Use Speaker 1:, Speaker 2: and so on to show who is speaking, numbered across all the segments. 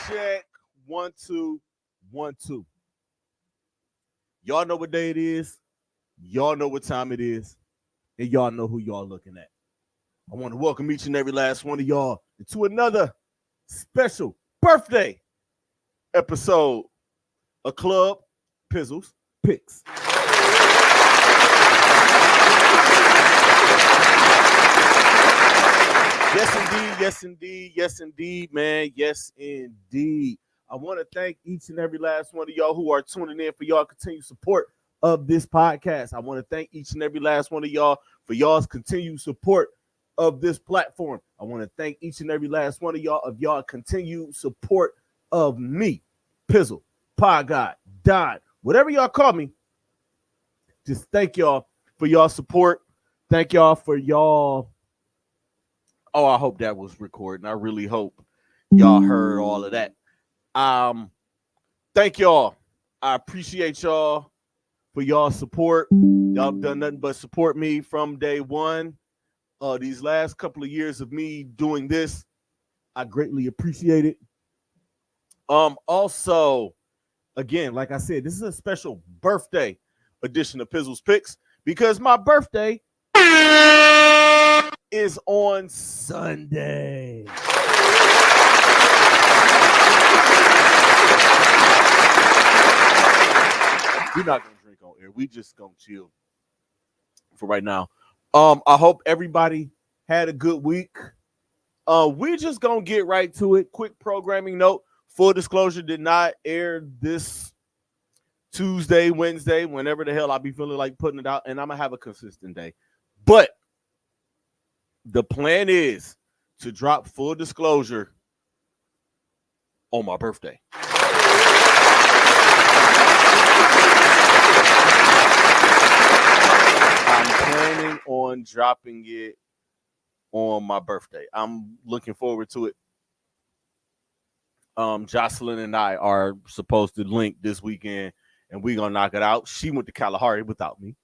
Speaker 1: Check 1 2 1 2. Y'all know what day it is. Y'all know what time it is, and y'all know who y'all looking at. I want to welcome each and every last one of y'all to another special birthday episode of Club Pizzles Picks. Yes, indeed, man. Yes, indeed. I want to thank each and every last one of y'all who are tuning in for y'all continued support of this podcast. I want to thank each and every last one of y'all for y'all's continued support of this platform. I want to thank each and every last one of y'all continued support of me, Pizzle, Pod God, Don, whatever y'all call me. Just thank y'all for y'all support. Thank y'all for y'all. Oh, I hope that was recording. I really hope y'all heard all of that. Thank y'all. I appreciate y'all for y'all support. Y'all done nothing but support me from day one. These last couple of years of me doing this, I greatly appreciate it. Also, again, like I said, this is a special birthday edition of Pizzles Picks because my birthday is on Sunday. We're not gonna drink on air. We just gonna chill for right now. I hope everybody had a good week. We're just gonna get right to it. Quick programming note: full disclosure, did not air this Tuesday, Wednesday, whenever the hell I be feeling like putting it out, and I'm gonna have a consistent day. But the plan is to drop full disclosure on my birthday. I'm planning on dropping it on my birthday. I'm looking forward to it. Jocelyn and I are supposed to link this weekend, and we're gonna knock it out. She went to Kalahari without me.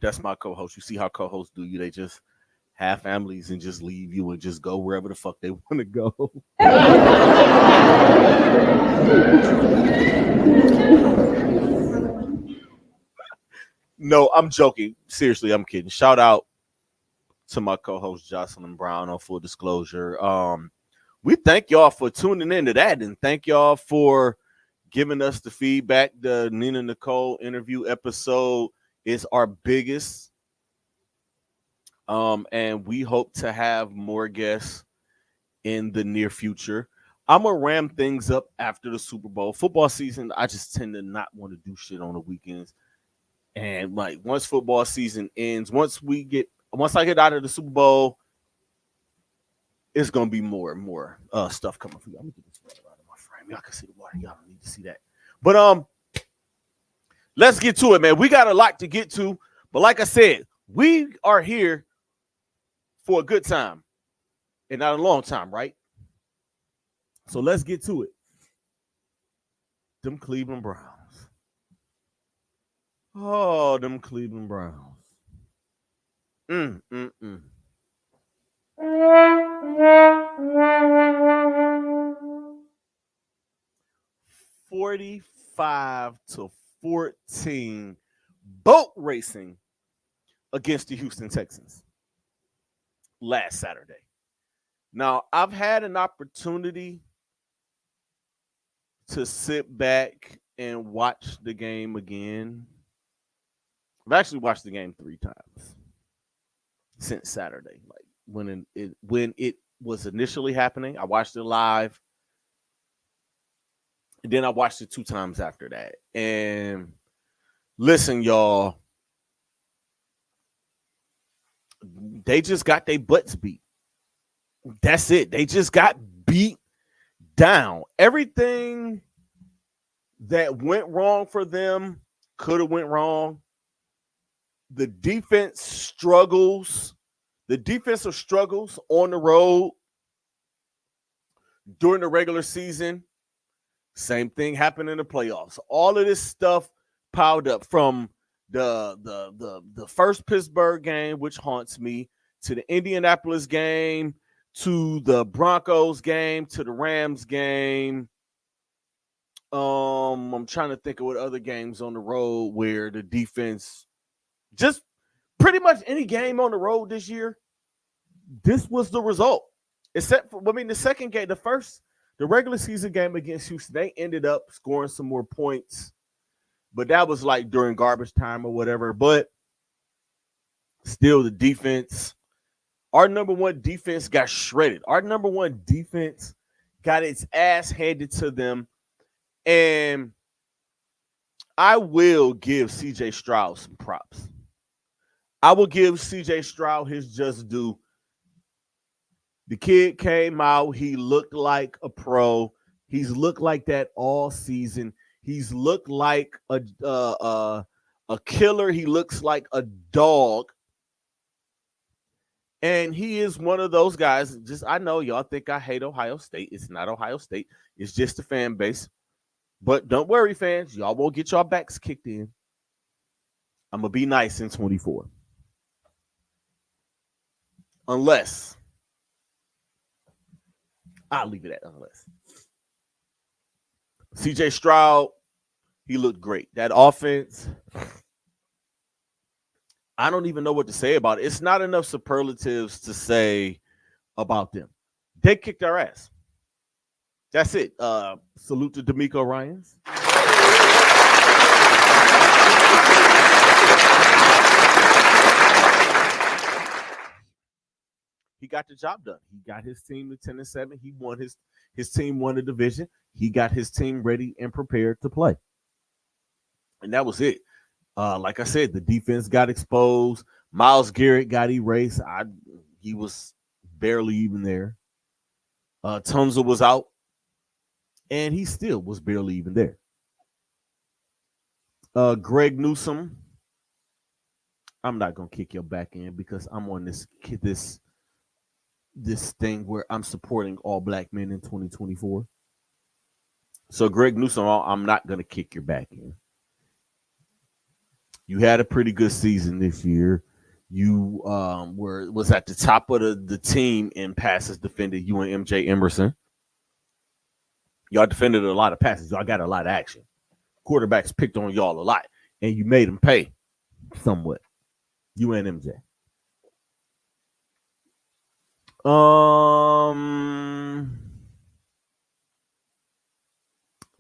Speaker 1: That's my co-host. You see how co-hosts do you? They just have families and just leave you and just go wherever the fuck they want to go. No, I'm joking. Seriously, I'm kidding. Shout out to my co-host Jocelyn Brown on Full Disclosure. We thank y'all for tuning into that, and thank y'all for giving us the feedback. The Nina Nicole interview episode is our biggest. And we hope to have more guests in the near future. I'm gonna ram things up after the Super Bowl. Football season, I just tend to not want to do shit on the weekends. And like once football season ends, once I get out of the Super Bowl, it's gonna be more and more stuff coming for you. I'm gonna get this water out of my frame. Y'all can see the water. Y'all don't need to see that. But let's get to it, man. We got a lot to get to. But like I said, we are here for a good time and not a long time, right? So let's get to it. Them Cleveland Browns. Oh, them Cleveland Browns. 45-14 boat racing against the Houston Texans last Saturday. Now, I've had an opportunity to sit back and watch the game again. I've actually watched the game 3 times since Saturday. Like when it was initially happening, I watched it live. And then I watched it 2 times after that. And listen, y'all, they just got their butts beat. That's it. They just got beat down. Everything that went wrong for them could have went wrong. The defense struggles. The defensive struggles on the road during the regular season. Same thing happened in the playoffs. All of this stuff piled up from the first Pittsburgh game, which haunts me, to the Indianapolis game, to the Broncos game, to the Rams game. I'm trying to think of what other games on the road where the defense just pretty much any game on the road this year, this was the result. Except for, I mean, the second game, the regular season game against Houston, they ended up scoring some more points, but that was like during garbage time or whatever. But still, the defense, our number one defense got shredded. Our number one defense got its ass handed to them. And I will give CJ Stroud some props. I will give CJ Stroud his just due. The kid came out. He looked like a pro. He's looked like that all season. He's looked like a killer. He looks like a dog. And he is one of those guys. Just I know y'all think I hate Ohio State. It's not Ohio State. It's just the fan base. But don't worry, fans. Y'all won't get y'all backs kicked in. I'm going to be nice in 24. Unless. I'll leave it at unless. CJ Stroud, he looked great. That offense, I don't even know what to say about it. It's not enough superlatives to say about them. They kicked our ass. That's it. Salute to D'Amico Ryans. He got the job done. He got his team to 10-7. He won his team won the division. He got his team ready and prepared to play. And that was it. Like I said, the defense got exposed. Myles Garrett got erased. He was barely even there. Tunzel was out. And he still was barely even there. Greg Newsome. I'm not gonna kick your back in because I'm on this thing where I'm supporting all black men in 2024. So Greg Newsome, I'm not gonna kick your back in. You had a pretty good season this year. You was at the top of the team in passes defended. You and MJ Emerson. Y'all defended a lot of passes. Y'all got a lot of action. Quarterbacks picked on y'all a lot, and you made them pay somewhat. You and MJ.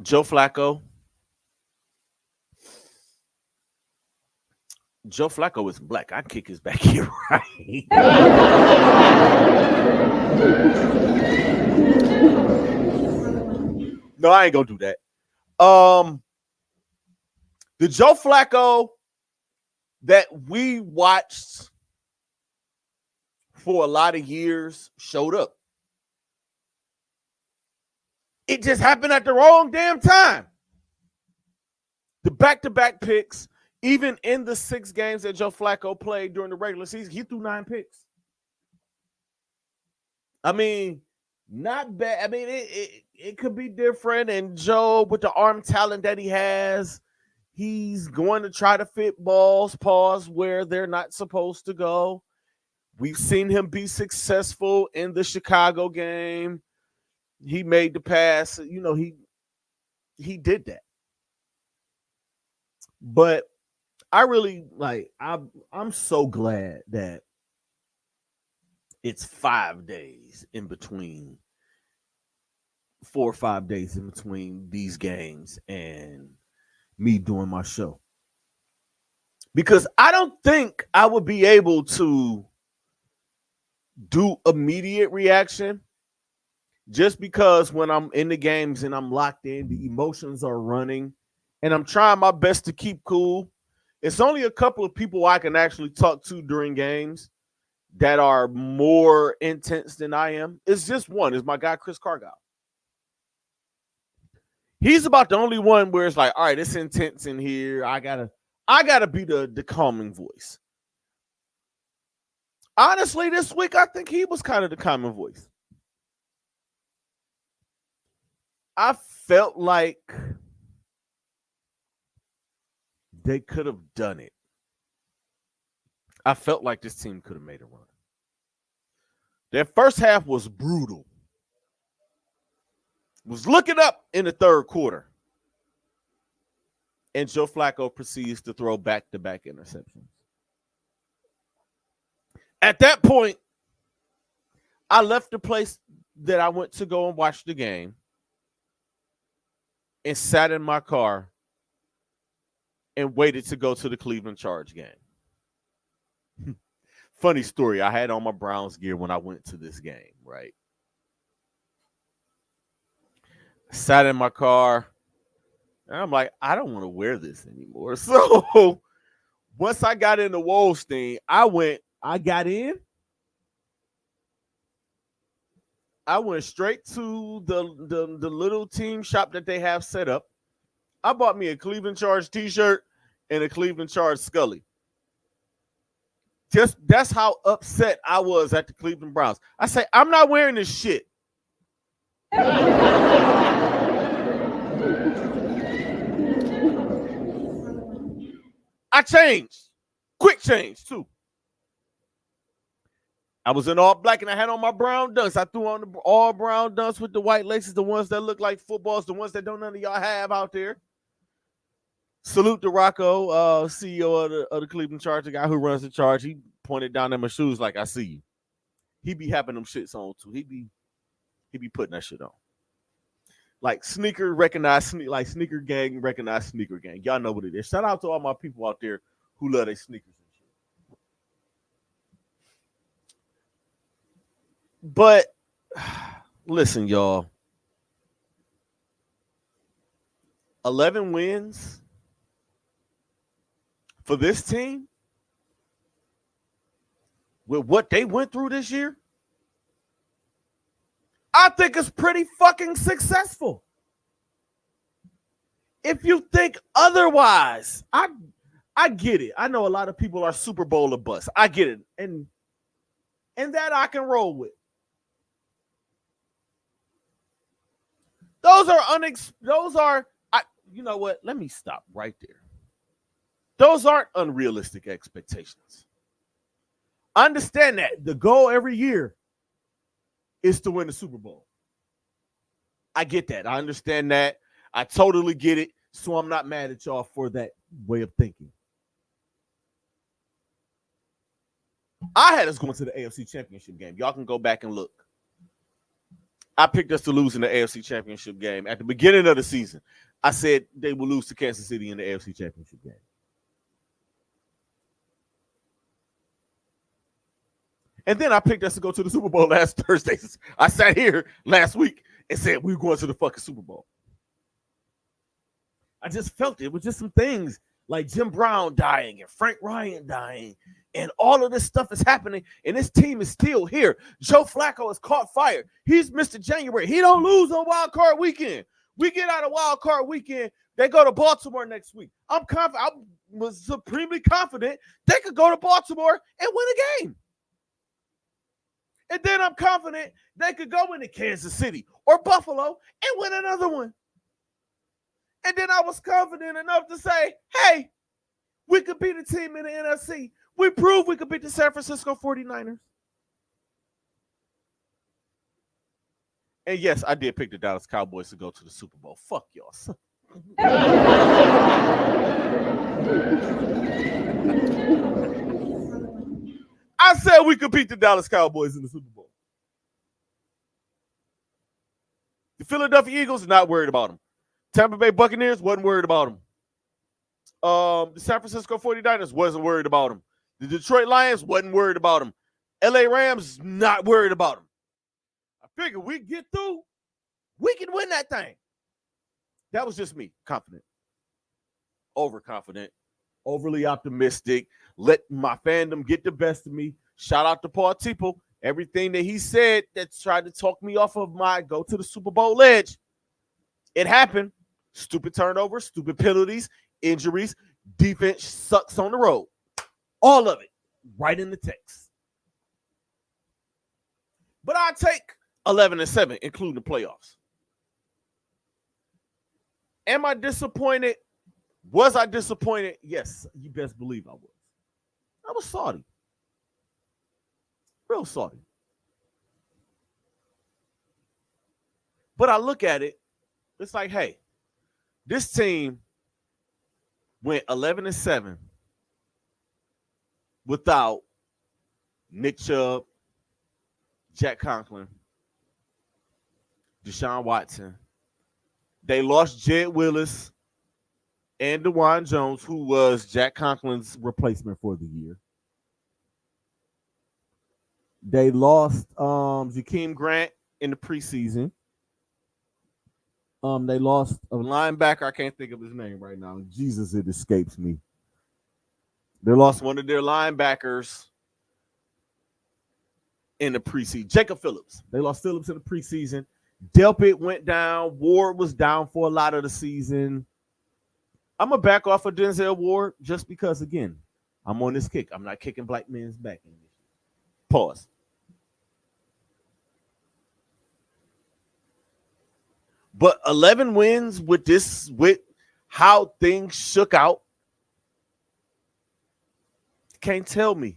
Speaker 1: Joe Flacco. Joe Flacco is black. I'd kick his back here right. No, I ain't gonna do that. The Joe Flacco that we watched for a lot of years showed up. It just happened at the wrong damn time. The back-to-back picks, even in the 6 games that Joe Flacco played during the regular season, he threw 9 picks. I mean, not bad. I mean, it could be different. And Joe, with the arm talent that he has, he's going to try to fit balls, pause where they're not supposed to go. We've seen him be successful in the Chicago game. He made the pass. You know, he did that. But I really I'm so glad that it's 5 days in between, 4 or 5 days in between these games and me doing my show. Because I don't think I would be able to do immediate reaction, just because when I'm in the games and I'm locked in, the emotions are running and I'm trying my best to keep cool. It's only a couple of people I can actually talk to during games that are more intense than I am. It's just one. It's my guy, Chris Cargile. He's about the only one where it's like, all right, it's intense in here. I gotta be the calming voice. Honestly, this week, I think he was kind of the calming voice. I felt like they could have done it. I felt like this team could have made a run. Their first half was brutal. Was looking up in the third quarter. And Joe Flacco proceeds to throw back-to-back interceptions. At that point, I left the place that I went to go and watch the game and sat in my car and waited to go to the Cleveland Charge game. Funny story, I had on my Browns gear when I went to this game, right? Sat in my car, and I'm like, I don't want to wear this anymore. So once I got into Wolstein, I got in. I went straight to the little team shop that they have set up. I bought me a Cleveland Charge t-shirt and a Cleveland Charge Scully. Just that's how upset I was at the Cleveland Browns. I say, I'm not wearing this shit. I changed. Quick change, too. I was in all black and I had on my brown dunks. I threw on the all brown dunks with the white laces, the ones that look like footballs, the ones that don't none of y'all have out there. Salute to Rocco, CEO of the Cleveland Charge, the guy who runs the Charge. He pointed down at my shoes like, I see you. He be having them shits on too. He be putting that shit on. Like sneaker recognize, like sneaker gang recognize sneaker gang. Y'all know what it is. Shout out to all my people out there who love their sneakers and shit. But listen, y'all. 11 wins for this team with what they went through this year, I think it's pretty fucking successful. If you think otherwise, I get it. I know a lot of people are Super Bowl or bust. I get it. And that I can roll with. You know what? Let me stop right there. Those aren't unrealistic expectations. I understand that the goal every year is to win the Super Bowl. I get that. I understand that. I totally get it. So I'm not mad at y'all for that way of thinking. I had us going to the AFC Championship game. Y'all can go back and look. I picked us to lose in the AFC Championship game. At the beginning of the season, I said they will lose to Kansas City in the AFC Championship game. And then I picked us to go to the Super Bowl last Thursday. I sat here last week and said we were going to the fucking Super Bowl. I just felt it. It was just some things like Jim Brown dying and Frank Ryan dying. And all of this stuff is happening, and this team is still here. Joe Flacco has caught fire. He's Mr. January. He don't lose on Wild Card Weekend. We get out of Wild Card Weekend. They go to Baltimore next week. I'm confident. I was supremely confident they could go to Baltimore and win a game. And then I'm confident they could go into Kansas City or Buffalo and win another one. And then I was confident enough to say, hey, we could beat a team in the NFC. We proved we could beat the San Francisco 49ers. And yes, I did pick the Dallas Cowboys to go to the Super Bowl. Fuck y'all. I said we could beat the Dallas Cowboys in the Super Bowl. The Philadelphia Eagles, not worried about them. Tampa Bay Buccaneers, wasn't worried about them. The San Francisco 49ers, wasn't worried about them. The Detroit Lions, wasn't worried about them. LA Rams, not worried about them. I figured we get through, we can win that thing. That was just me, confident. Overconfident, overly optimistic, let my fandom get the best of me. Shout out to Paul Tepel. Everything that he said that tried to talk me off of my go to the Super Bowl edge, it happened. Stupid turnovers, stupid penalties, injuries, defense sucks on the road. All of it, right in the text. But I take 11-7, including the playoffs. Am I disappointed? Was I disappointed? Yes, you best believe I was. I was salty. Real salty. But I look at it, it's like, hey, this team went 11-7 without Nick Chubb, Jack Conklin, Deshaun Watson. They lost Jed Willis and DeJuan Jones, who was Jack Conklin's replacement for the year. They lost Jakeem Grant in the preseason. They lost a linebacker. I can't think of his name right now. Jesus, it escapes me. They lost one of their linebackers in the preseason. Jacob Phillips. They lost Phillips in the preseason. Delpit went down. Ward was down for a lot of the season. I'm going to back off of Denzel Ward just because, again, I'm on this kick. I'm not kicking black men's back. Pause. But 11 wins with how things shook out. Can't tell me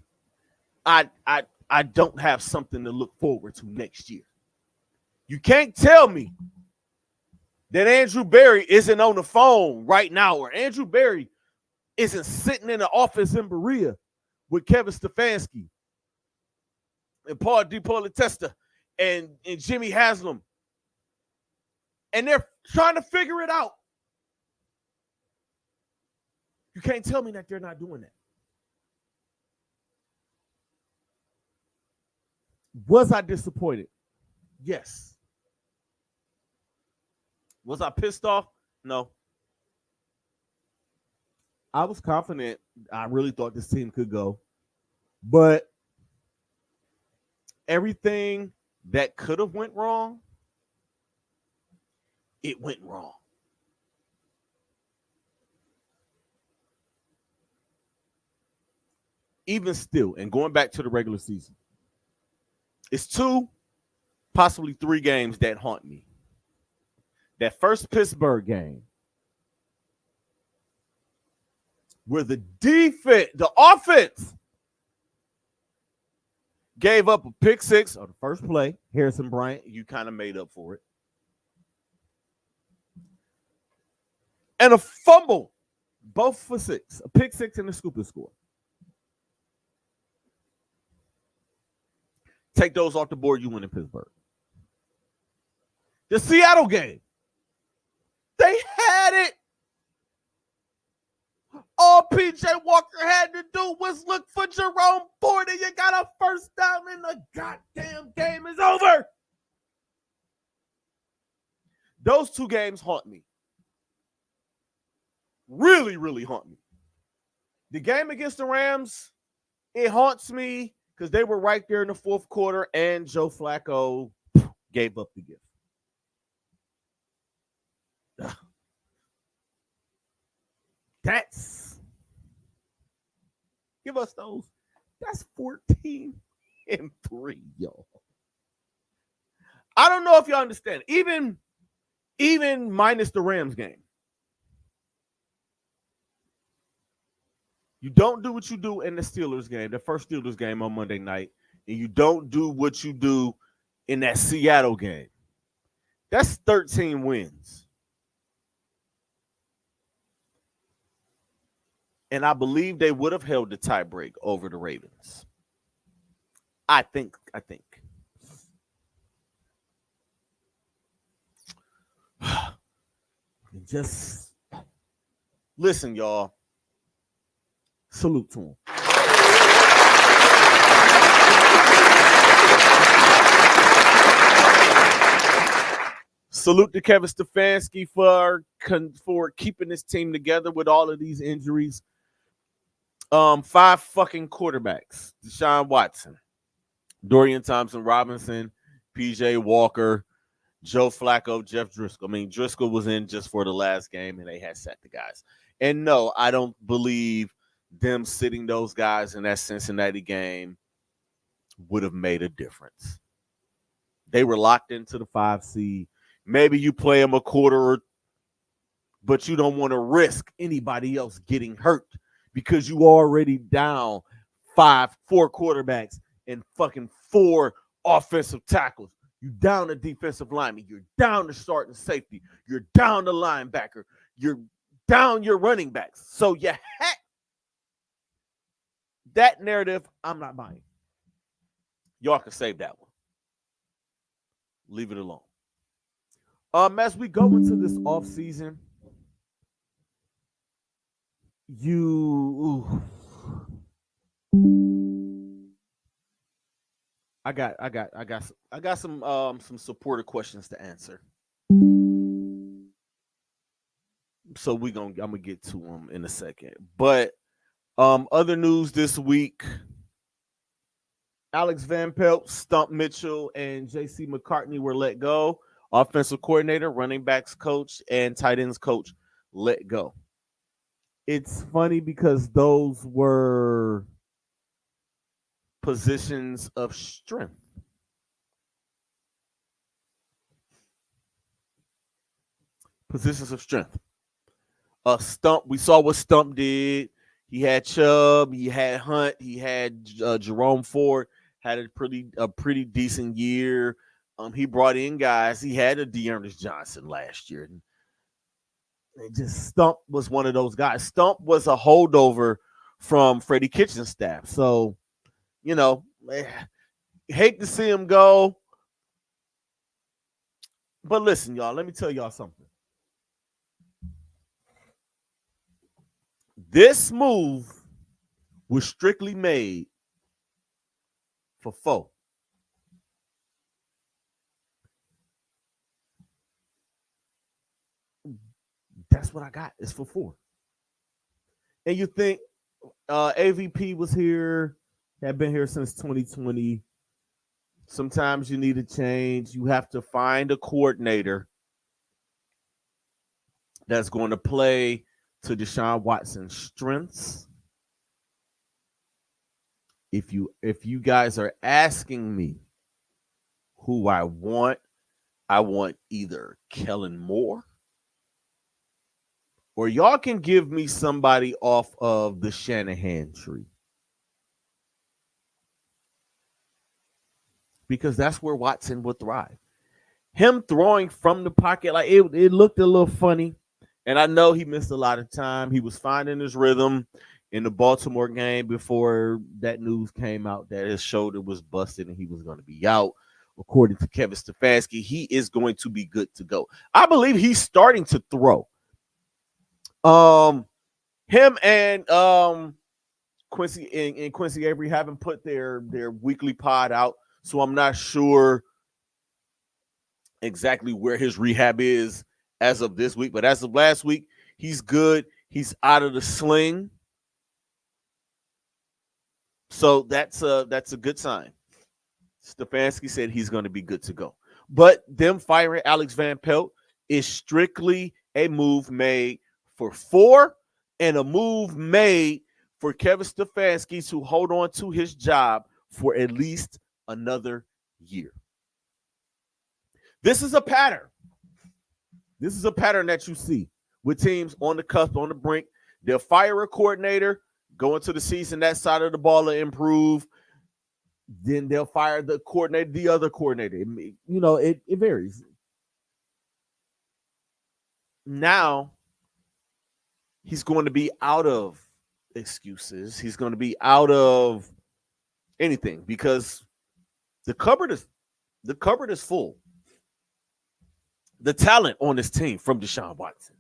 Speaker 1: I don't have something to look forward to next year. You can't tell me that Andrew Berry isn't on the phone right now, or Andrew Berry isn't sitting in the office in Berea with Kevin Stefanski and Paul DePolatesta and Jimmy Haslam. And they're trying to figure it out. You can't tell me that they're not doing that. Was I disappointed? Yes. Was I pissed off? No. I was confident. I really thought this team could go. But everything that could have went wrong, it went wrong. Even still, and going back to the regular season, it's 2, possibly 3 games that haunt me. That first Pittsburgh game, where the offense gave up a pick 6 on the first play. Harrison Bryant, you kind of made up for it. And a fumble, both for 6. A pick 6 and a scoop and score. Take those off the board, you win in Pittsburgh. The Seattle game, they had it. All P.J. Walker had to do was look for Jerome Ford, and you got a first down, and the goddamn game is over. Those 2 games haunt me. Really, really haunt me. The game against the Rams, it haunts me because they were right there in the fourth quarter, and Joe Flacco gave up the gift. Give us those. That's 14-3, y'all. I don't know if y'all understand. Even minus the Rams game. You don't do what you do in the Steelers game, the first Steelers game on Monday night, and you don't do what you do in that Seattle game. That's 13 wins. And I believe they would have held the tiebreak over the Ravens. I think. Just listen, y'all. Salute to him. Salute to Kevin Stefanski for keeping this team together with all of these injuries. 5 fucking quarterbacks. Deshaun Watson, Dorian Thompson-Robinson, P.J. Walker, Joe Flacco, Jeff Driscoll. I mean, Driscoll was in just for the last game, and they had sat the guys. And no, I don't believe them sitting those guys in that Cincinnati game would have made a difference. They were locked into the 5 seed. Maybe you play them a quarter, but you don't want to risk anybody else getting hurt because you already down 4 quarterbacks and fucking 4 offensive tackles. You down a defensive lineman. You're down the starting safety. You're down the linebacker. You're down your running backs. So you had that narrative. I'm not buying. Y'all can save that one. Leave it alone. As we go into this off season, I got some supporter questions to answer. So I'm gonna get to them in a second. But other news this week: Alex Van Pelt, Stump Mitchell, and J.C. McCartney were let go. Offensive coordinator, running backs coach, and tight ends coach let go. It's funny because those were positions of strength. Positions of strength. Stump, we saw what Stump did. He had Chubb, he had Hunt, he had Jerome Ford, had a pretty decent year. He brought in guys. He had a Dearness Johnson last year. And just Stump was one of those guys. Stump was a holdover from Freddie Kitchen's staff. So, hate to see him go. But listen, y'all, let me tell y'all something. This move was strictly made for 4. That's what I got. It's for 4. And you think AVP was here, had been here since 2020. Sometimes you need a change. You have to find a coordinator that's going to play to Deshaun Watson's strengths. If you guys are asking me who I want either Kellen Moore or y'all can give me somebody off of the Shanahan tree. Because that's where Watson would thrive. Him throwing from the pocket, like it looked a little funny. And I know he missed a lot of time. He was finding his rhythm in the Baltimore game before that news came out that his shoulder was busted and he was going to be out. According to Kevin Stefanski, he is going to be good to go. I believe he's starting to throw. Him and Quincy and Quincy Avery haven't put their weekly pod out, so I'm not sure exactly where his rehab is as of this week. But as of last week, he's good. He's out of the sling. So that's a good sign. Stefanski said he's going to be good to go. But them firing Alex Van Pelt is strictly a move made for 4 and a move made for Kevin Stefanski to hold on to his job for at least another year. This is a pattern. This is a pattern that you see with teams on the cusp, on the brink. They'll fire a coordinator, go into the season, that side of the ball will improve. Then they'll fire the coordinator, the other coordinator. It varies. Now, he's going to be out of excuses. He's going to be out of anything because the cupboard is full. The talent on this team from Deshaun Watson.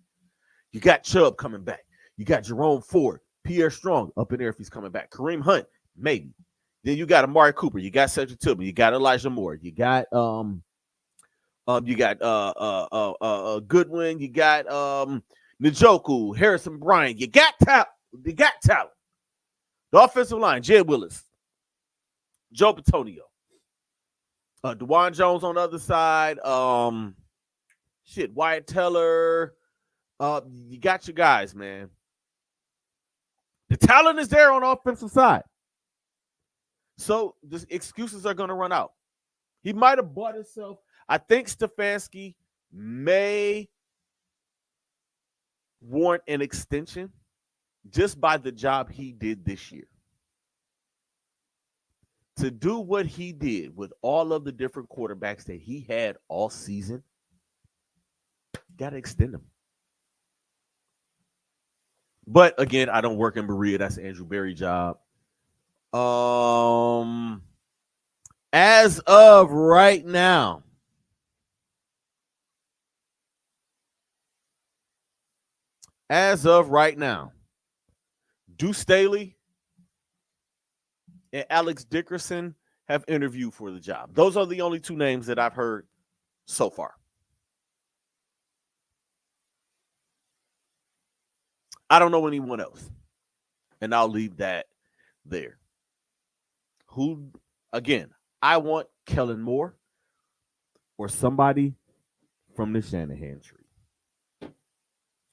Speaker 1: You got Chubb coming back. You got Jerome Ford, Pierre Strong up in there if he's coming back. Kareem Hunt, maybe. Then you got Amari Cooper. You got Cedric Tillman. You got Elijah Moore. You got Goodwin. You got Njoku, Harrison Bryant. You got talent. The offensive line, Jed Willis, Joe Bitonio, DeJuan Jones on the other side. Wyatt Teller. You got your guys, man. The talent is there on the offensive side. So the excuses are going to run out. He might have bought himself. I think Stefanski may warrant an extension just by the job he did this year. to do what he did with all of the different quarterbacks that he had all season, got to extend him. But again, I don't work in Berea. That's Andrew Berry's job. As of right now, Deuce Staley and Alex Dickerson have interviewed for the job. Those are the only two names that I've heard so far. I don't know anyone else. And I'll leave that there. Who, again, I want Kellen Moore or somebody from the Shanahan tree.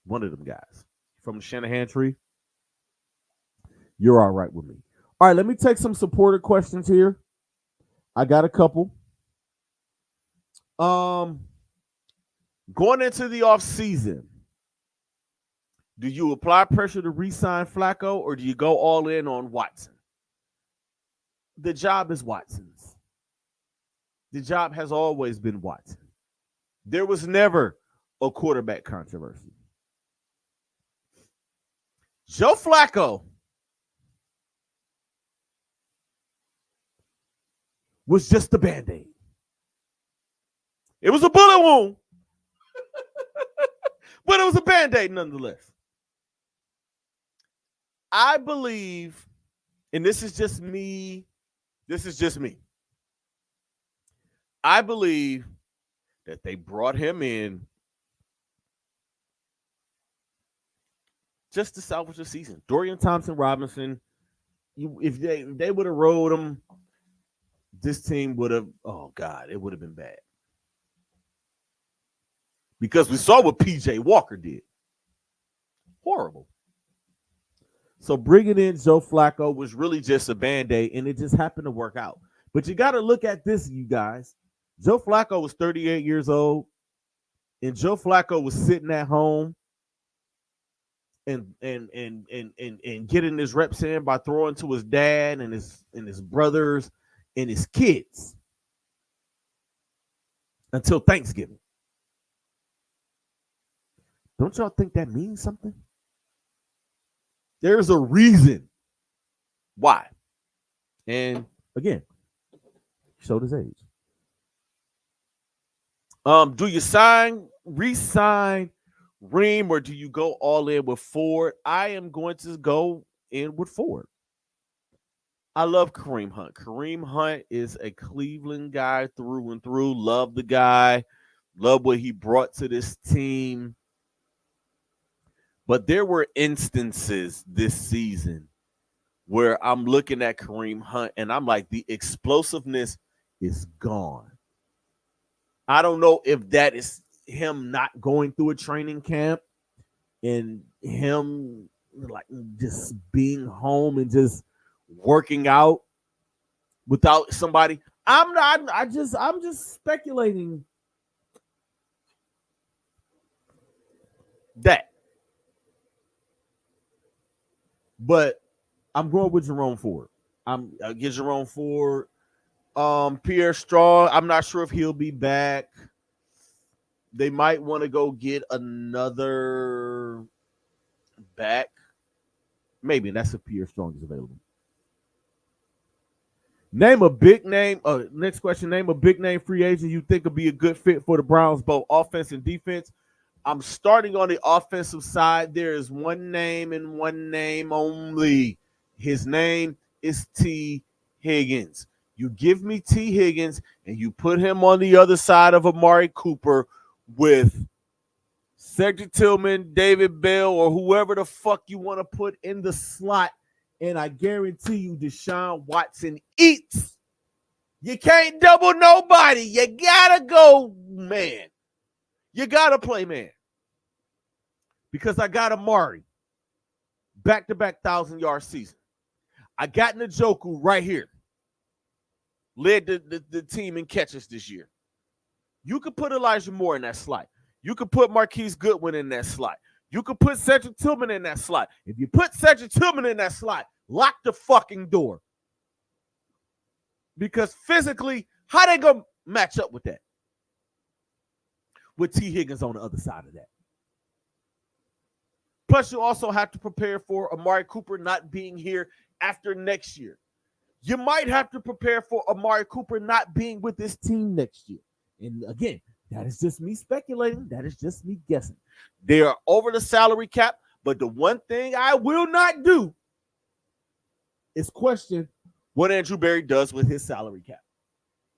Speaker 1: One of them guys from the Shanahan tree. You're all right with me. All right, let me take some supporter questions here. I got a couple. Going into the offseason, do you apply pressure to re-sign Flacco or do you go all in on Watson? The job is Watson's. The job has always been Watson. There was never a quarterback controversy. Joe Flacco was just a Band-Aid. It was a bullet wound, but it was a Band-Aid nonetheless. I believe, and this is just me, I believe that they brought him in just to salvage the season. Dorian Thompson-Robinson, if they would have rode him, this team would have, oh God, it would have been bad. Because we saw what P.J. Walker did. Horrible. So bringing in Joe Flacco was really just a Band-Aid, and it just happened to work out. But you got to look at this, you guys. Joe Flacco was 38 years old, and Joe Flacco was sitting at home and getting his reps in by throwing to his dad and his brothers and his kids until Thanksgiving. Don't y'all think that means something? There's a reason why. And again, showed his age. Do you re-sign Ream, or do you go all in with Ford? I am going to go in with Ford. I love Kareem Hunt. Kareem Hunt is a Cleveland guy through and through. Love the guy. Love what he brought to this team. But there were instances this season where I'm looking at Kareem Hunt and I'm like, the explosiveness is gone. I don't know if that is him not going through a training camp and him like just being home and just working out without somebody. I'm just speculating that. But I'm going with Jerome Ford. I'll get Jerome Ford. Pierre Strong, I'm not sure if he'll be back. They might want to go get another back. Maybe that's if Pierre Strong is available. Name a big name. Next question. Name a big name free agent you think would be a good fit for the Browns, both offense and defense. I'm starting on the offensive side. There is one name and one name only. His name is T. Higgins. You give me T. Higgins and you put him on the other side of Amari Cooper with Cedric Tillman, David Bell, or whoever the fuck you want to put in the slot, and I guarantee you Deshaun Watson eats. You can't double nobody. You got to go, man. You got to play, man. Because I got Amari. Back-to-back 1,000-yard season. I got Njoku right here. Led the team in catches this year. You could put Elijah Moore in that slot. You could put Marquise Goodwin in that slot. You could put Cedric Tillman in that slot. If you put Cedric Tillman in that slot, lock the fucking door. Because physically, how they gonna match up with that? With T. Higgins on the other side of that. Plus, you also have to prepare for Amari Cooper not being here after next year. You might have to prepare for Amari Cooper not being with this team next year. And again, that is just me speculating. That is just me guessing. They are over the salary cap, but the one thing I will not do is question what Andrew Berry does with his salary cap.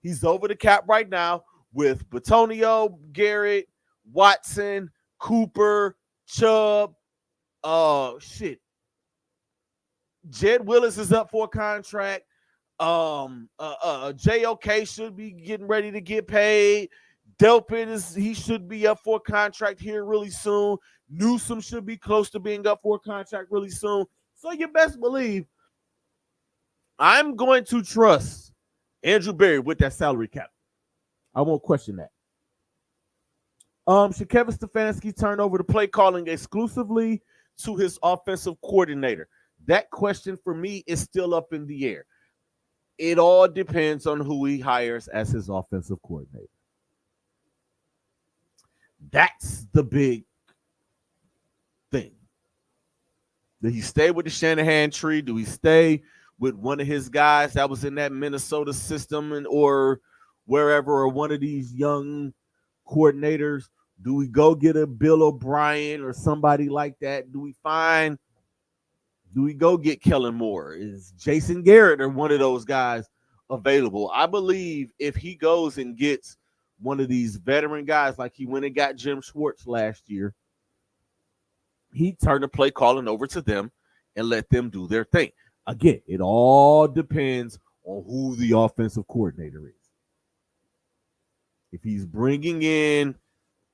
Speaker 1: He's over the cap right now with Batonio, Garrett, Watson, Cooper, Chubb. Jed Willis is up for a contract. JOK should be getting ready to get paid. Delpit he should be up for a contract here really soon. Newsom should be close to being up for a contract really soon. So you best believe I'm going to trust Andrew Berry with that salary cap. I won't question that. Should Kevin Stefanski turn over the play calling exclusively to his offensive coordinator? That question for me is still up in the air. It all depends on who he hires as his offensive coordinator. That's the big thing. Do he stay with the Shanahan tree? Do he stay with one of his guys that was in that Minnesota system or wherever, or one of these young coordinators? Do we go get a Bill O'Brien or somebody like that? Do we go get Kellen Moore? Is Jason Garrett or one of those guys available? I believe if he goes and gets one of these veteran guys like he went and got Jim Schwartz last year, he turned the play calling over to them and let them do their thing. Again, it all depends on who the offensive coordinator is. If he's bringing in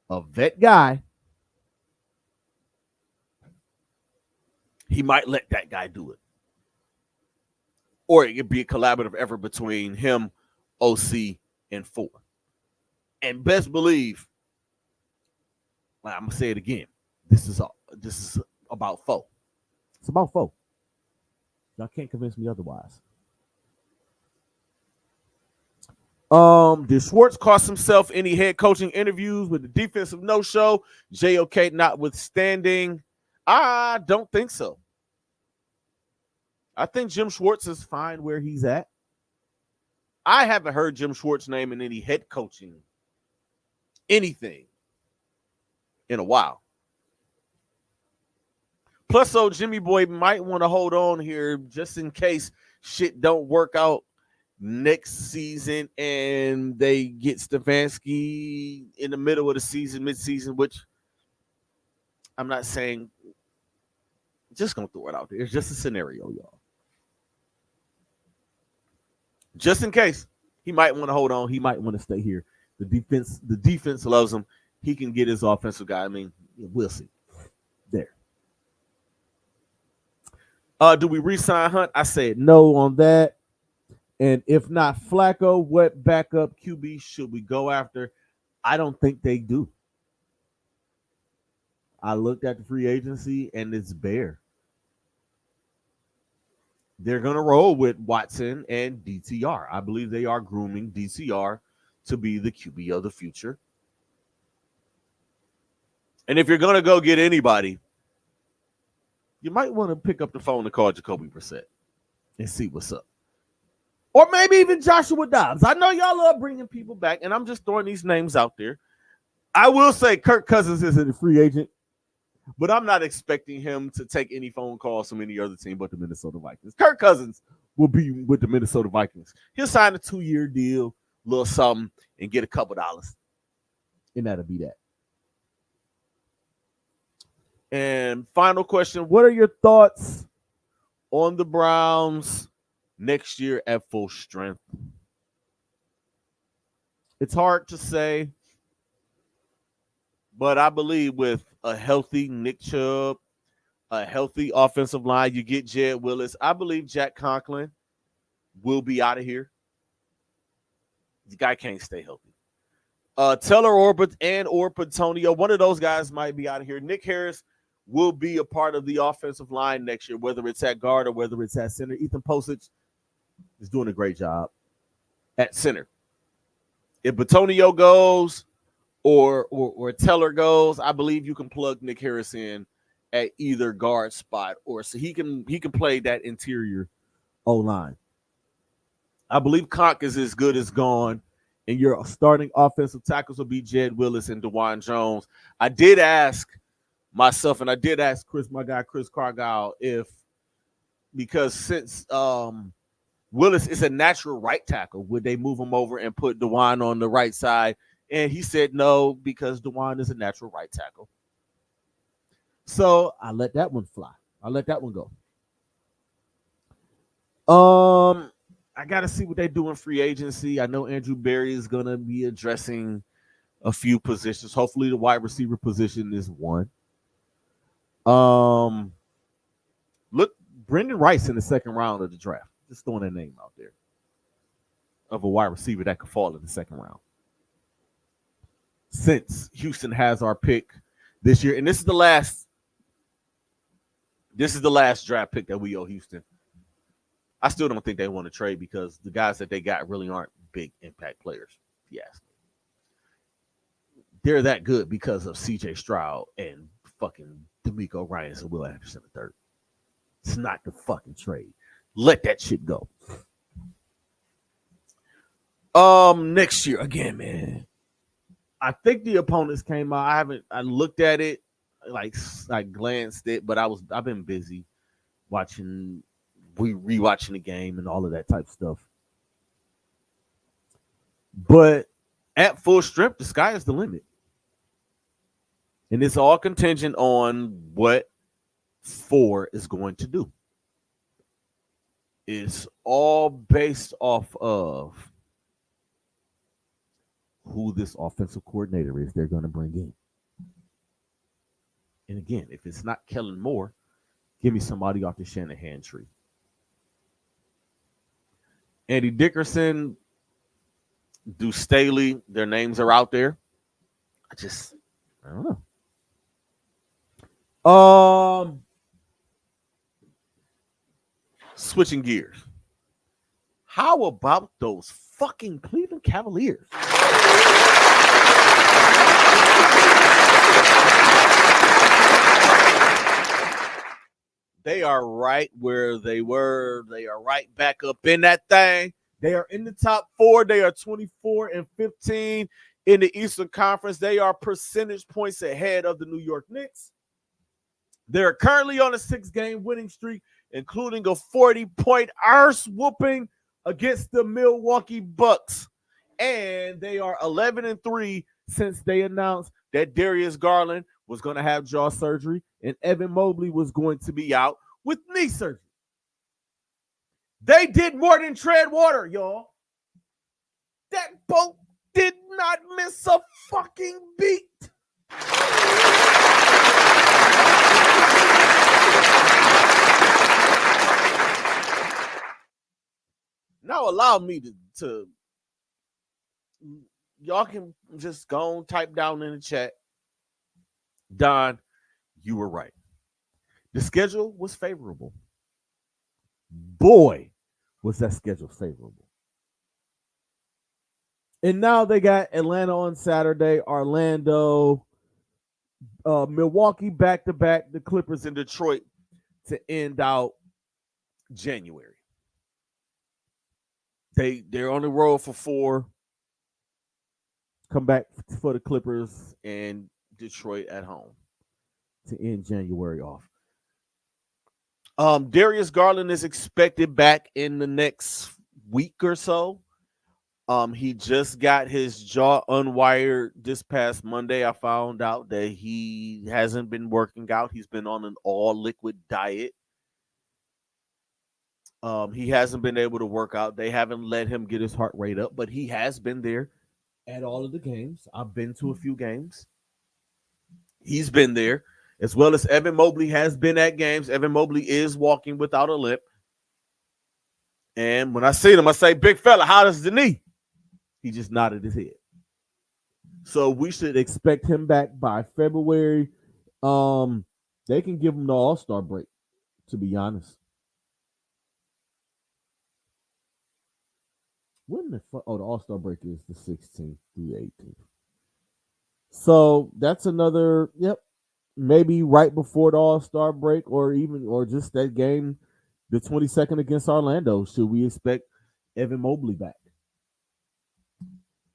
Speaker 1: a vet guy, he might let that guy do it. Or it could be a collaborative effort between him, OC, and Four. And best believe, I'm going to say it again, this is about Four. It's about Four. Y'all can't convince me otherwise. Did Schwartz cost himself any head coaching interviews with the defensive no-show? JOK notwithstanding. I don't think so. I think Jim Schwartz is fine where he's at. I haven't heard Jim Schwartz name in any head coaching anything in a while. Plus, so Jimmy Boy might want to hold on here just in case shit don't work out next season and they get Stefanski in the middle of the season, mid-season, which I'm not saying. Just gonna throw it out there. It's just a scenario, y'all. Just in case, he might want to hold on. He might want to stay here. The defense loves him. He can get his offensive guy. I mean, we'll see. There. Do we re-sign Hunt? I said no on that. And if not Flacco, what backup QB should we go after? I don't think they do. I looked at the free agency and it's bare. They're going to roll with Watson and DTR. I believe they are grooming DTR to be the QB of the future. And if you're going to go get anybody, you might want to pick up the phone and call Jacoby Brissett and see what's up. Or maybe even Joshua Dobbs. I know y'all love bringing people back, and I'm just throwing these names out there. I will say Kirk Cousins isn't a free agent, but I'm not expecting him to take any phone calls from any other team but the Minnesota Vikings. Kirk Cousins will be with the Minnesota Vikings. He'll sign a 2-year deal, a little something, and get a couple dollars. And that'll be that. And final question, what are your thoughts on the Browns next year at full strength? It's hard to say, but I believe with a healthy Nick Chubb, a healthy offensive line, you get Jed Willis. I believe Jack Conklin will be out of here. The guy can't stay healthy. Teller or Patonio, one of those guys might be out of here. Nick Harris will be a part of the offensive line next year, whether it's at guard or whether it's at center. Ethan Posich is doing a great job. at center. If Batonio goes or Teller goes, I believe you can plug Nick Harris in at either guard spot, or so he can play that interior O line. I believe Conk is as good as gone, and your starting offensive tackles will be Jed Willis and DeJuan Jones. I did ask myself, and I did ask my guy Chris Cargile, if because since Willis is a natural right tackle, would they move him over and put DeJuan on the right side? And he said no, because DeJuan is a natural right tackle. So I let that one fly. I let that one go. I got to see what they do in free agency. I know Andrew Berry is going to be addressing a few positions. Hopefully the wide receiver position is one. Look, Brendan Rice in the second round of the draft. Just throwing that name out there of a wide receiver that could fall in the second round. Since Houston has our pick this year, and this is the last draft pick that we owe Houston. I still don't think they want to trade, because the guys that they got really aren't big impact players. Yes. They're that good because of CJ Stroud and fucking D'Amico Ryans and Will Anderson III. It's not the fucking trade. Let that shit go. Next year, again, man. I think the opponents came out. I looked at it, like glanced it, but I've been busy watching, rewatching the game and all of that type of stuff. But at full strength, the sky is the limit. And it's all contingent on what 4 is going to do. It's all based off of who this offensive coordinator is they're going to bring in. And again, if it's not Kellen Moore, give me somebody off the Shanahan tree. Andy Dickerson, Deuce Staley, their names are out there. I don't know. Switching gears. How about those fucking Cleveland Cavaliers? They are right where they were. They are right back up in that thing. They are in the top 4. They are 24-15 in the Eastern Conference. They are percentage points ahead of the New York Knicks. They're currently on a 6-game winning streak, including a 40-point arse whooping against the Milwaukee Bucks. And they are 11-3 since they announced that Darius Garland was going to have jaw surgery and Evan Mobley was going to be out with knee surgery. They did more than tread water, y'all. That boat did not miss a fucking beat. Now allow me to y'all can just go and type down in the chat. Don, you were right. The schedule was favorable. Boy, was that schedule favorable. And now they got Atlanta on Saturday, Orlando, Milwaukee back-to-back, the Clippers in Detroit to end out January. They're on the road for 4. Come back for the Clippers and Detroit at home to end January off. Darius Garland is expected back in the next week or so. He just got his jaw unwired this past Monday. I found out that he hasn't been working out. He's been on an all-liquid diet. He hasn't been able to work out. They haven't let him get his heart rate up, but he has been there at all of the games. I've been to a few games. He's been there, as well as Evan Mobley has been at games. Evan Mobley is walking without a limp. And when I see him, I say, big fella, how does the knee? He just nodded his head. So we should expect him back by February. They can give him the All-Star break, to be honest. When
Speaker 2: Oh, the All-Star break is the 16th through the 18th. So that's another, yep, maybe right before the All-Star break or just that game, the 22nd against Orlando. Should we expect Evan Mobley back?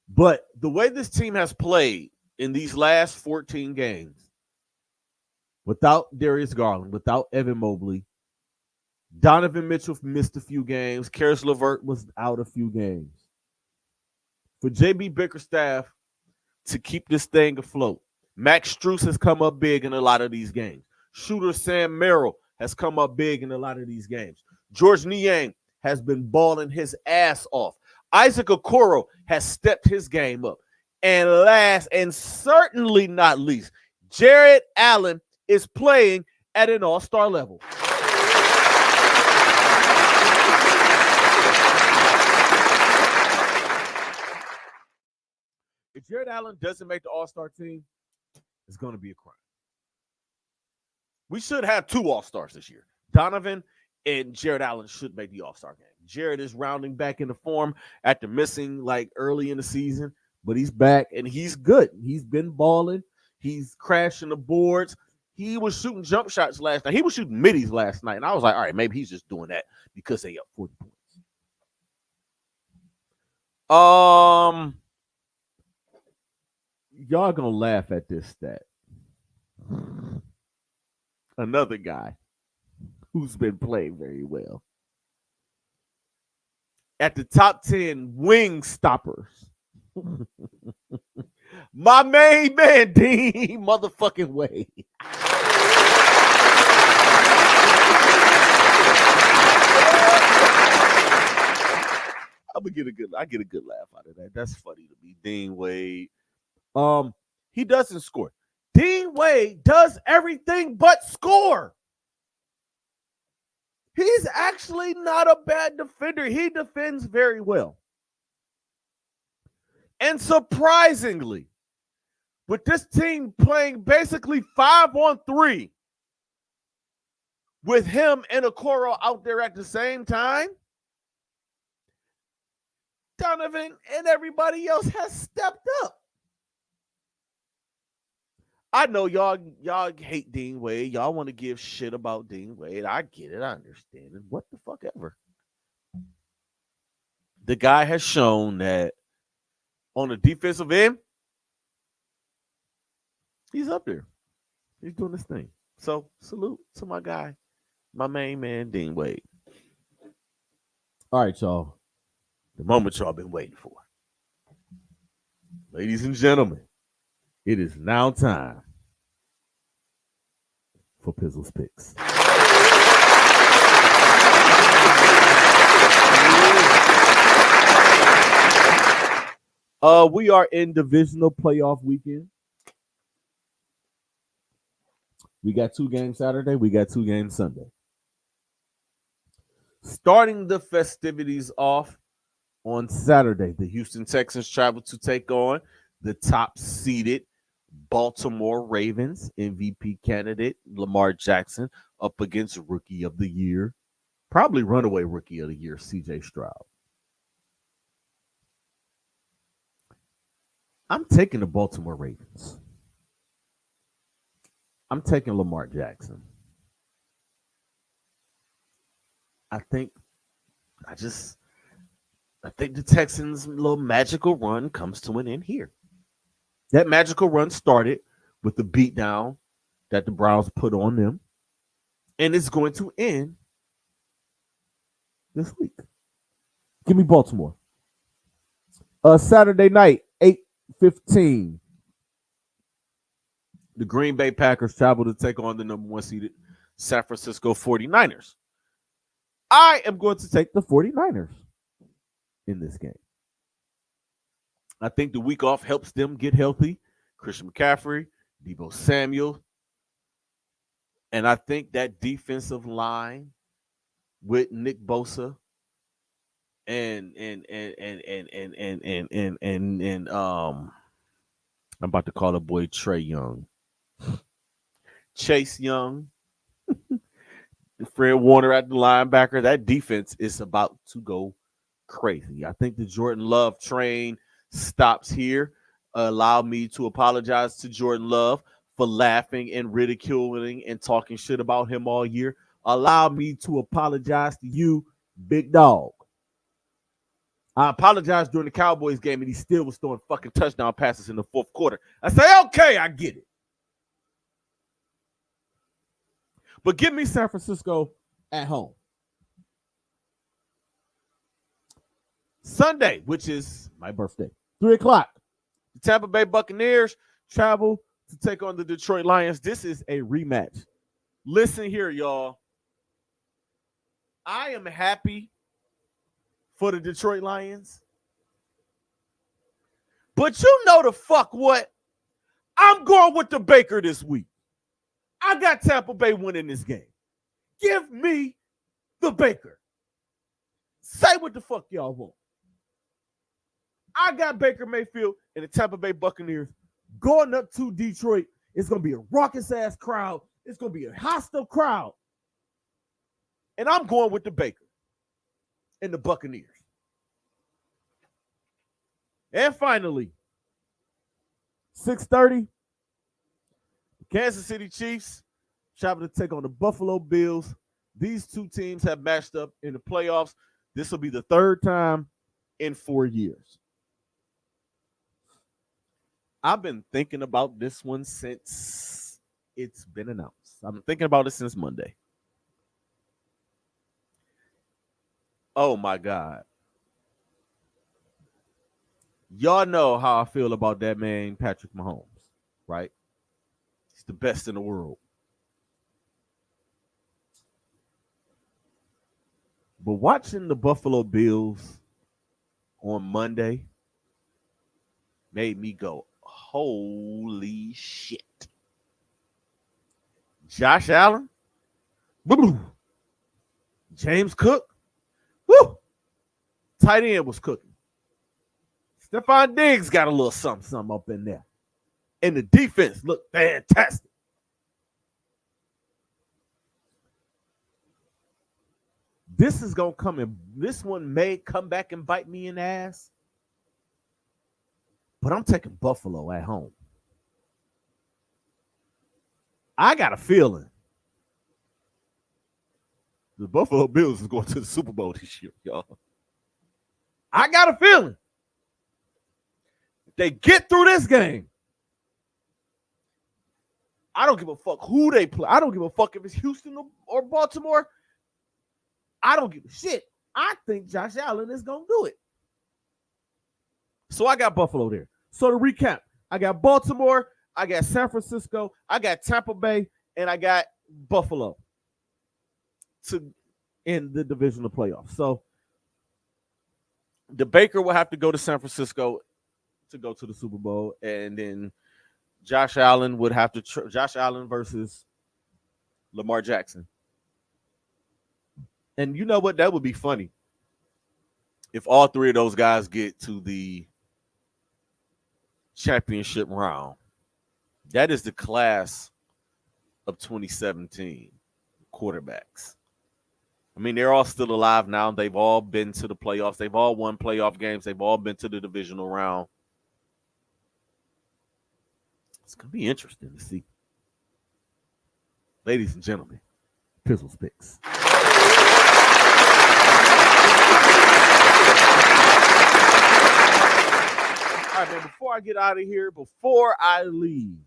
Speaker 1: But the way this team has played in these last 14 games, without Darius Garland, without Evan Mobley, Donovan Mitchell missed a few games. Karis LeVert was out a few games. For JB Bickerstaff to keep this thing afloat, Max Strus has come up big in a lot of these games. Shooter Sam Merrill has come up big in a lot of these games. George Niang has been balling his ass off. Isaac Okoro has stepped his game up. And last and certainly not least, Jared Allen is playing at an all-star level. If Jared Allen doesn't make the all-star team, it's going to be a crime. We should have 2 all-stars this year. Donovan and Jared Allen should make the all-star game. Jared is rounding back into form after missing like early in the season, but he's back and he's good. He's been balling. He's crashing the boards. He was shooting jump shots last night. He was shooting middies last night. And I was like, all right, maybe he's just doing that because they up 40 points. Y'all gonna laugh at this stat. Another guy who's been playing very well. At the top 10 wing stoppers. My main man, Dean motherfucking Wade. I get a good laugh out of that. That's funny to me. Dean Wade. He doesn't score. Dean Wade does everything but score. He's actually not a bad defender. He defends very well. And surprisingly, with this team playing basically 5-on-3, with him and Okoro out there at the same time, Donovan and everybody else has stepped up. I know y'all hate Dean Wade. Y'all want to give shit about Dean Wade. I get it. I understand it. What the fuck ever. The guy has shown that on the defensive end, he's up there. He's doing this thing. So salute to my guy, my main man, Dean Wade.
Speaker 2: All right, y'all.
Speaker 1: The moment y'all been waiting for. Ladies and gentlemen, it is now time for Pizzles Picks. We are in divisional playoff weekend. We got 2 games Saturday. We got 2 games Sunday. Starting the festivities off on Saturday, the Houston Texans travel to take on the top-seeded Baltimore Ravens MVP candidate Lamar Jackson up against Rookie of the Year, probably runaway Rookie of the Year, CJ Stroud. I'm taking the Baltimore Ravens. I'm taking Lamar Jackson. I think the Texans' little magical run comes to an end here. That magical run started with the beatdown that the Browns put on them, and it's going to end this week. Give me Baltimore. Saturday night, 8:15. The Green Bay Packers travel to take on the number 1 seeded San Francisco 49ers. I am going to take the 49ers in this game. I think the week off helps them get healthy. Christian McCaffrey, Deebo Samuel. And I think that defensive line with Nick Bosa and I'm about to call the boy Trey Young. Chase Young. Fred Warner at the linebacker. That defense is about to go crazy. I think the Jordan Love train stops here. Allow me to apologize to Jordan Love for laughing and ridiculing and talking shit about him all year. Allow me to apologize to you, big dog. I apologized during the Cowboys game, and he still was throwing fucking touchdown passes in the fourth quarter. I say, okay, I get it. But give me San Francisco at home. Sunday, which is my birthday, 3 o'clock. The Tampa Bay Buccaneers travel to take on the Detroit Lions. This is a rematch. Listen here, y'all. I am happy for the Detroit Lions. But you know the fuck what? I'm going with the Baker this week. I got Tampa Bay winning this game. Give me the Baker. Say what the fuck y'all want. I got Baker Mayfield and the Tampa Bay Buccaneers going up to Detroit. It's going to be a raucous-ass crowd. It's going to be a hostile crowd. And I'm going with the Baker and the Buccaneers. And finally, 6:30, the Kansas City Chiefs travel to take on the Buffalo Bills. These two teams have matched up in the playoffs. This will be the third time in 4 years. I've been thinking about this one since it's been announced. I've been thinking about it since Monday. Oh, my God. Y'all know how I feel about that man, Patrick Mahomes, right? He's the best in the world. But watching the Buffalo Bills on Monday made me go, holy shit. Josh Allen, James Cook, woo, tight end was cooking. Stephon Diggs got a little something up in there. And the defense looked fantastic. This is going to come in. This one may come back and bite me in the ass. But I'm taking Buffalo at home. I got a feeling the Buffalo Bills is going to the Super Bowl this year, y'all. I got a feeling. They get through this game. I don't give a fuck who they play. I don't give a fuck if it's Houston or Baltimore. I don't give a shit. I think Josh Allen is going to do it. So I got Buffalo there. So to recap, I got Baltimore, I got San Francisco, I got Tampa Bay, and I got Buffalo to end the divisional playoffs. So the Baker will have to go to San Francisco to go to the Super Bowl, and then Josh Allen would have to Josh Allen versus Lamar Jackson. And you know what? That would be funny if all three of those guys get to the championship round. That is the class of 2017 quarterbacks. I mean, they're all still alive now. They've all been to the playoffs. They've all won playoff games. They've all been to the divisional round. It's going to be interesting to see. Ladies and gentlemen, Pizzles Picks. All right, man, before I get out of here, before I leave,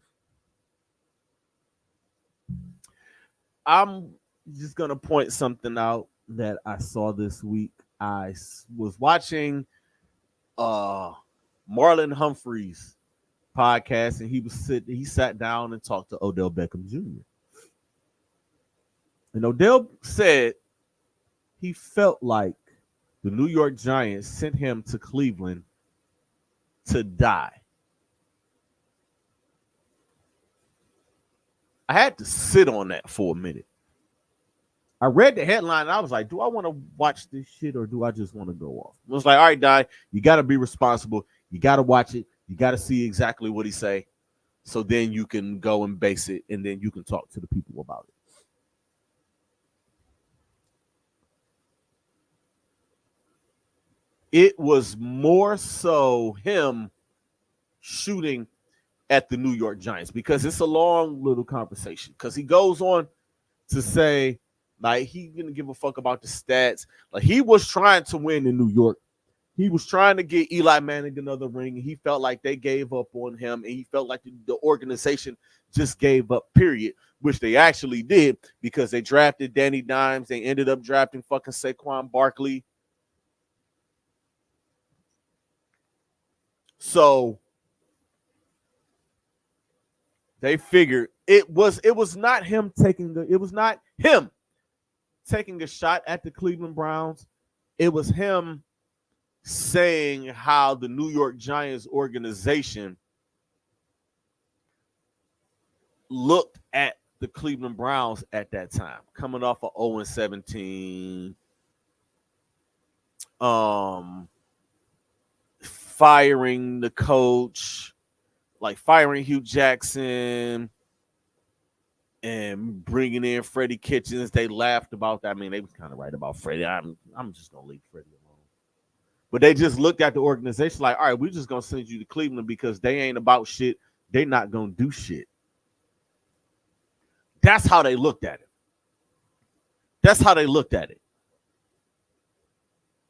Speaker 1: I'm just going to point something out that I saw this week. I was watching Marlon Humphrey's podcast, and he sat down and talked to Odell Beckham Jr. And Odell said he felt like the New York Giants sent him to Cleveland to die. I had to sit on that for a minute. I read the headline and I was like, do I want to watch this shit or do I just want to go off? I was like, all right, Di, you got to be responsible. You got to watch it. You got to see exactly what he say. So then you can go and base it and then you can talk to the people about it. It was more so him shooting at the New York Giants because it's a long little conversation. Because he goes on to say, like, he didn't give a fuck about the stats. Like, he was trying to win in New York. He was trying to get Eli Manning another ring. And he felt like they gave up on him. And he felt like the organization just gave up, period, which they actually did because they drafted Danny Dimes. They ended up drafting fucking Saquon Barkley. So they figured it was not him taking a shot at the Cleveland Browns. It was him saying how the New York Giants organization looked at the Cleveland Browns at that time, coming off of 0-17, firing the coach, like firing Hugh Jackson and bringing in Freddie Kitchens. They laughed about that. I mean, they was kind of right about Freddie. I'm just gonna leave Freddie alone. But they just looked at the organization like, all right, we're just gonna send you to Cleveland because they ain't about shit. They're not gonna do shit. That's how they looked at it. That's how they looked at it.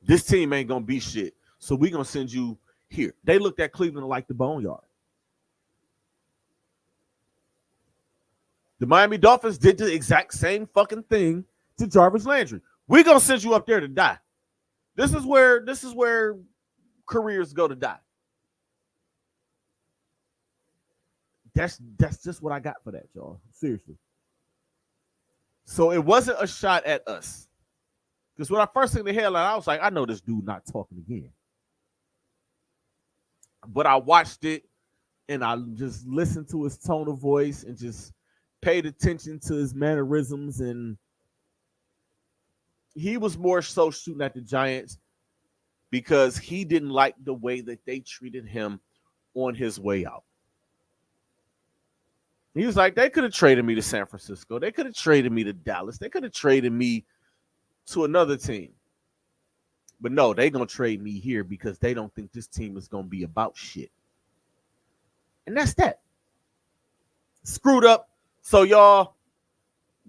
Speaker 1: This team ain't gonna be shit, so we're gonna send you here. They looked at Cleveland like the boneyard. The Miami Dolphins did the exact same fucking thing to Jarvis Landry. We're gonna send you up there to die. This is where careers go to die. That's just what I got for that, y'all. Seriously. So it wasn't a shot at us. Because when I first seen the headline, I was like, I know this dude not talking again. But I watched it and I just listened to his tone of voice and just paid attention to his mannerisms, and he was more so shooting at the Giants because he didn't like the way that they treated him on his way out. He was like, they could have traded me to San Francisco. They could have traded me to Dallas. They could have traded me to another team. But no, they're going to trade me here because they don't think this team is going to be about shit. And that's that. Screwed up. So y'all,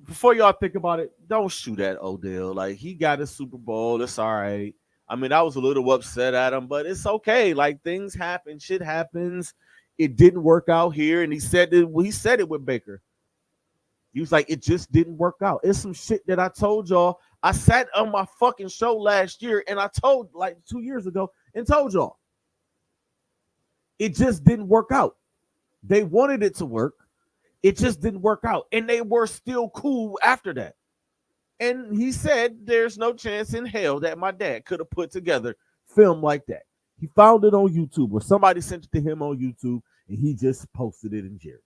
Speaker 1: before y'all think about it, don't shoot at Odell. Like, he got a Super Bowl. It's all right. I mean, I was a little upset at him, but it's okay. Like, things happen. Shit happens. It didn't work out here. And he said it with Baker. He was like, it just didn't work out. It's some shit that I told y'all. I sat on my fucking show last year and I told, like 2 years ago, and told y'all. It just didn't work out. They wanted it to work. It just didn't work out. And they were still cool after that. And he said there's no chance in hell that my dad could have put together film like that. He found it on YouTube, or somebody sent it to him on YouTube, and he just posted it in Jerry.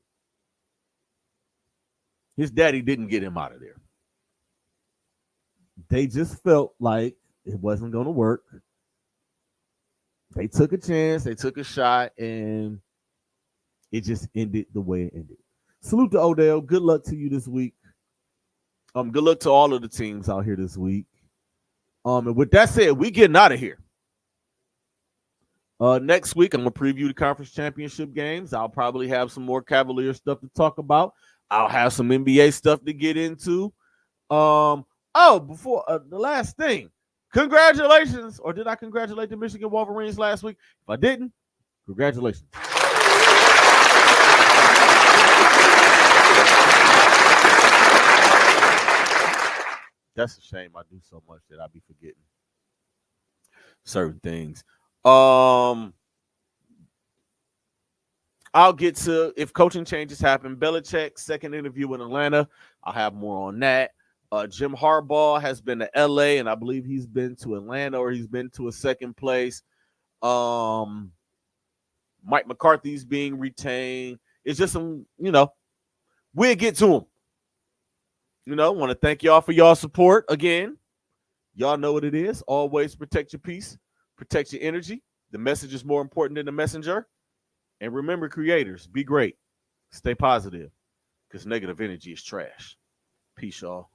Speaker 1: His daddy didn't get him out of there. They just felt like it wasn't going to work. They took a chance, they took a shot, and it just ended the way it ended. Salute to Odell. Good luck to you this week. Good luck to all of the teams out here this week. And with that said, we getting out of here. Next week, I'm going to preview the conference championship games. I'll probably have some more Cavalier stuff to talk about. I'll have some NBA stuff to get into. Before the last thing, congratulations, or did I congratulate the Michigan Wolverines last week? If I didn't, congratulations. That's a shame. I do so much that I be forgetting certain things. I'll get to if coaching changes happen. Belichick, second interview in Atlanta. I'll have more on that. Jim Harbaugh has been to LA, and I believe he's been to Atlanta, or he's been to a second place. Mike McCarthy's being retained. It's just some, we'll get to him. Want to thank y'all for y'all support again. Y'all know what it is. Always protect your peace, protect your energy. The message is more important than the messenger. And remember, creators, be great. Stay positive, because negative energy is trash. Peace, y'all.